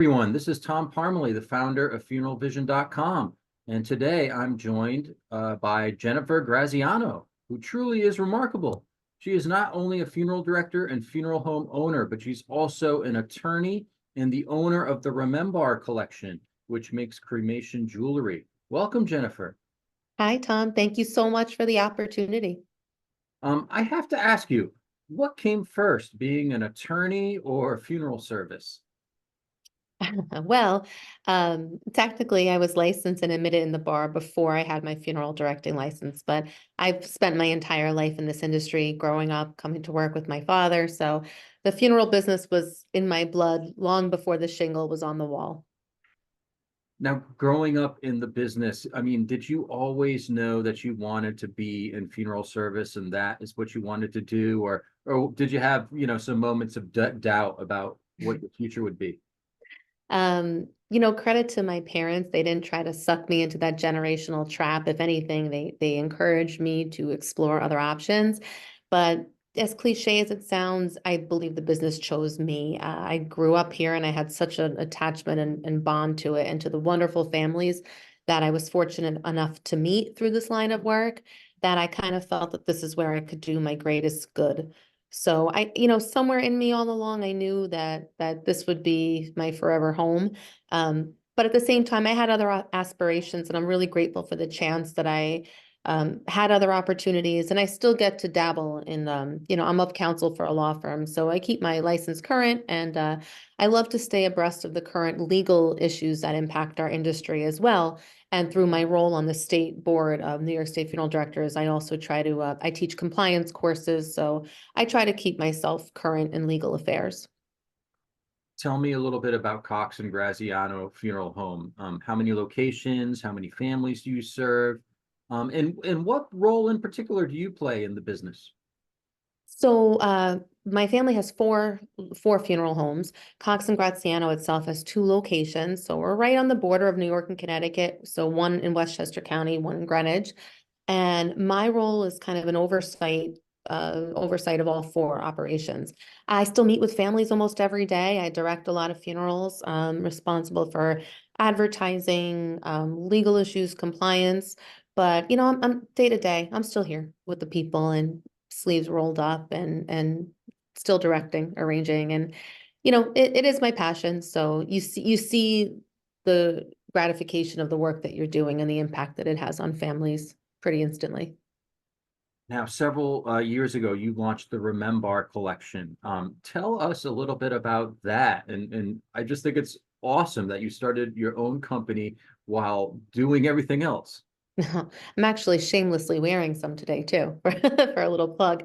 Everyone, this is Tom Parmalee, the founder of funeralvision.com. And today I'm joined by Jennifer Graziano, who truly is remarkable. She is not only a funeral director and funeral home owner, but she's also an attorney and the owner of the RememBar Collection, which makes cremation jewelry. Welcome, Jennifer. Hi, Tom. Thank you so much for the opportunity. I have to ask you, what came first, being an attorney or funeral service? Well, technically, I was licensed and admitted in the bar before I had my funeral directing license, but I've spent my entire life in this industry, growing up, coming to work with my father. So the funeral business was in my blood long before the shingle was on the wall. Now, growing up in the business, I mean, did you always know that you wanted to be in funeral service and that is what you wanted to do, or did you have, some moments of doubt about what the future would be? Credit to my parents. They didn't try to suck me into that generational trap. If anything, they encouraged me to explore other options. But as cliche as it sounds, I believe the business chose me. I grew up here and I had such an attachment and bond to it and to the wonderful families that I was fortunate enough to meet through this line of work that I kind of felt that this is where I could do my greatest good. So somewhere in me all along, I knew that this would be my forever home. But at the same time, I had other aspirations, and I'm really grateful for the chance that I had other opportunities, and I still get to dabble in, I'm of counsel for a law firm, so I keep my license current, and I love to stay abreast of the current legal issues that impact our industry as well. And through my role on the state board of New York State Funeral Directors, I also try to, I teach compliance courses, so I try to keep myself current in legal affairs. Tell me a little bit about Cox and Graziano Funeral Home. How many locations, how many families do you serve? And what role in particular do you play in the business? So my family has four funeral homes. Cox and Graziano itself has two locations. So we're right on the border of New York and Connecticut. So one in Westchester County, one in Greenwich. And my role is kind of an oversight of all four operations. I still meet with families almost every day. I direct a lot of funerals, responsible for advertising, legal issues, compliance. But I'm day to day. I'm still here with the people and sleeves rolled up and still directing, arranging, and it is my passion. So you see the gratification of the work that you're doing and the impact that it has on families pretty instantly. Now, several years ago, you launched the RememBar Collection. Tell us a little bit about that. And I just think it's awesome that you started your own company while doing everything else. I'm actually shamelessly wearing some today too, for a little plug.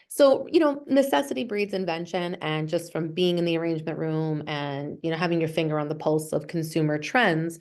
So, necessity breeds invention, and just from being in the arrangement room and, having your finger on the pulse of consumer trends,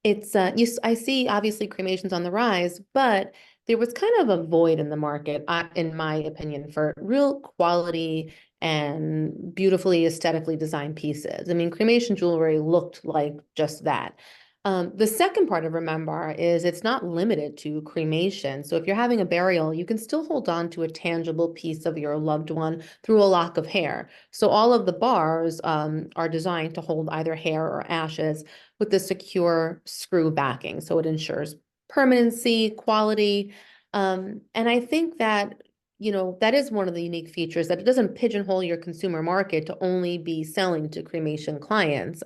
I see obviously cremations on the rise, but there was kind of a void in the market, in my opinion, for real quality and beautifully aesthetically designed pieces. I mean, cremation jewelry looked like just that. The second part of Remember is it's not limited to cremation. So if you're having a burial, you can still hold on to a tangible piece of your loved one through a lock of hair. So all of the bars are designed to hold either hair or ashes with the secure screw backing. So it ensures permanency, quality. And I think that, that is one of the unique features, that it doesn't pigeonhole your consumer market to only be selling to cremation clients.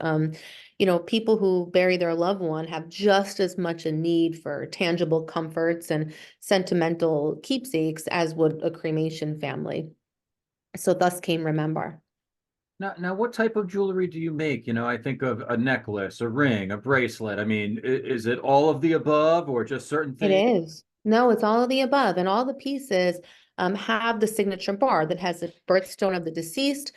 People who bury their loved one have just as much a need for tangible comforts and sentimental keepsakes as would a cremation family. So thus came Remember. Now, what type of jewelry do you make? I think of a necklace, a ring, a bracelet. I mean, is it all of the above or just certain It things? is. No, it's all of the above. And all the pieces have the signature bar that has the birthstone of the deceased.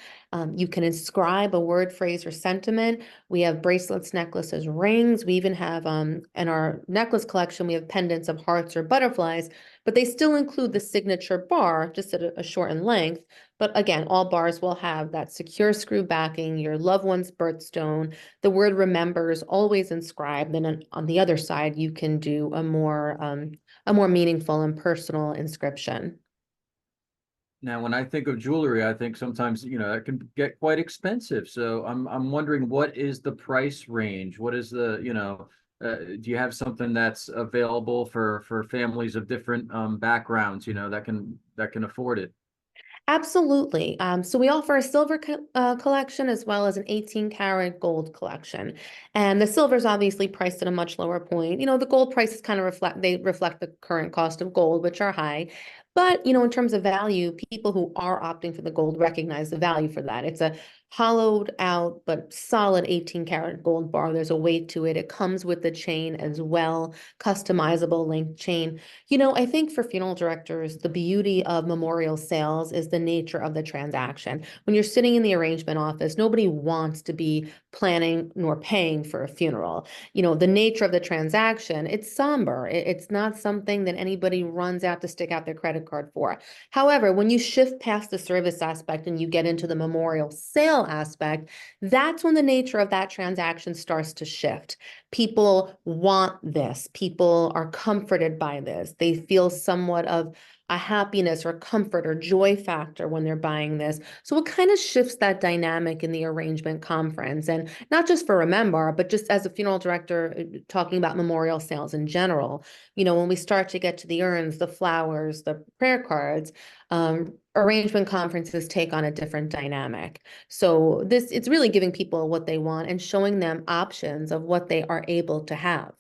You can inscribe a word, phrase, or sentiment. We have bracelets, necklaces, rings. We even have, in our necklace collection, we have pendants of hearts or butterflies, but they still include the signature bar, just at a shortened length. But again, all bars will have that secure screw backing, your loved one's birthstone. The word remember is always inscribed. Then on the other side, you can do a more meaningful and personal inscription. Now, when I think of jewelry, I think sometimes, it can get quite expensive. So I'm wondering, what is the price range? What is do you have something that's available for families of different backgrounds, that can afford it? Absolutely. So we offer a silver collection as well as an 18 karat gold collection. And the silver is obviously priced at a much lower point. The gold prices kind of reflect the current cost of gold, which are high. But, in terms of value, people who are opting for the gold recognize the value for that. It's a hollowed out but solid 18 karat gold bar. There's a weight to it. It comes with the chain as well, customizable link chain. I think for funeral directors, the beauty of memorial sales is the nature of the transaction. When you're sitting in the arrangement office, nobody wants to be planning nor paying for a funeral. The nature of the transaction, it's somber. It's not something that anybody runs out to stick out their credit card for. However, when you shift past the service aspect and you get into the memorial sale aspect, that's when the nature of that transaction starts to shift. People want this. People are comforted by this. They feel somewhat of a happiness or comfort or joy factor when they're buying this. So it kind of shifts that dynamic in the arrangement conference. And not just for RememBar, but just as a funeral director, talking about memorial sales in general. When we start to get to the urns, the flowers, the prayer cards, arrangement conferences take on a different dynamic. So it's really giving people what they want and showing them options of what they are able to have.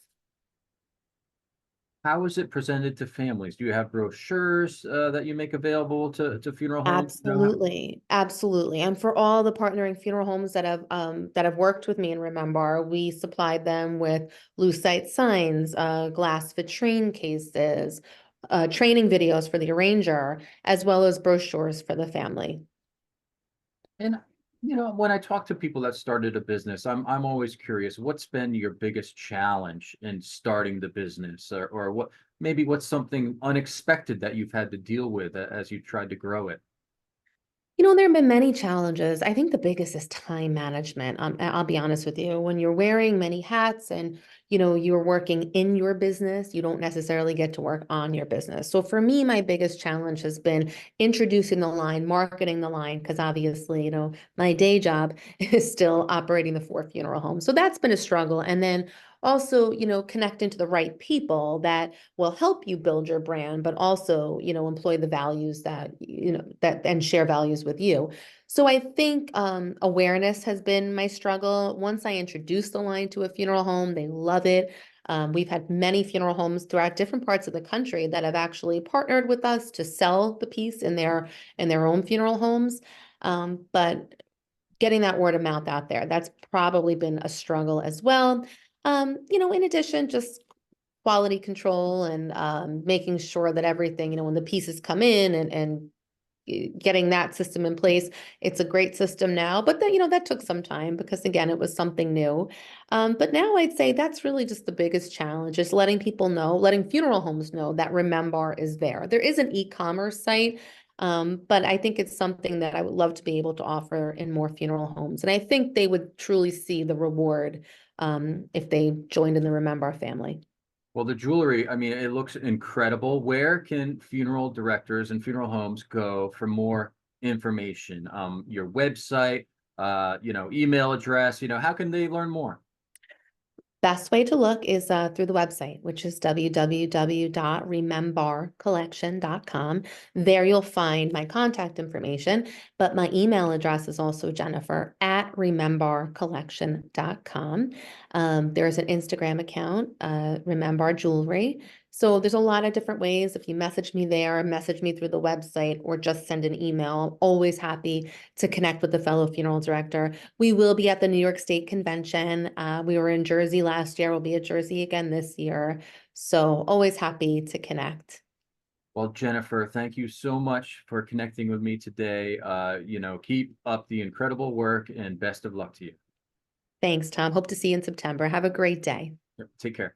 How is it presented to families? Do you have brochures that you make available to funeral homes? Absolutely, absolutely. And for all the partnering funeral homes that have worked with me in RememBar, we supplied them with lucite signs, glass vitrine cases, training videos for the arranger, as well as brochures for the family. And when I talk to people that started a business, I'm always curious, what's been your biggest challenge in starting the business, or what's something unexpected that you've had to deal with as you tried to grow it? There have been many challenges. I think the biggest is time management. I'll be honest with you. When you're wearing many hats and, you're working in your business, you don't necessarily get to work on your business. So for me, my biggest challenge has been introducing the line, marketing the line, because obviously, my day job is still operating the 4 funeral homes. So that's been a struggle. And then also, connecting to the right people that will help you build your brand, but also, employ the values that and share values with you. So I think awareness has been my struggle. Once I introduce the line to a funeral home, they love it. We've had many funeral homes throughout different parts of the country that have actually partnered with us to sell the piece in their own funeral homes. But getting that word of mouth out there, that's probably been a struggle as well. In addition, just quality control and making sure that everything, when the pieces come in and getting that system in place. It's a great system now, but that took some time because again, it was something new. But now I'd say that's really just the biggest challenge is letting people know, letting funeral homes know that RememBar is there. There is an e-commerce site, but I think it's something that I would love to be able to offer in more funeral homes. And I think they would truly see the reward if they joined in the RememBar family. Well, the jewelry, I mean, it looks incredible. Where can funeral directors and funeral homes go for more information? Your website, email address, how can they learn more? Best way to look is through the website, which is www.remembarcollection.com. There you'll find my contact information, but my email address is also Jennifer@remembarcollection.com. There's an Instagram account, RememBar Jewelry. So there's a lot of different ways. If you message me there, message me through the website, or just send an email, I'm always happy to connect with the fellow funeral director. We will be at the New York State Convention. We were in Jersey last year. We'll be at Jersey again this year. So always happy to connect. Well, Jennifer, thank you so much for connecting with me today. Keep up the incredible work and best of luck to you. Thanks, Tom. Hope to see you in September. Have a great day. Yep, take care.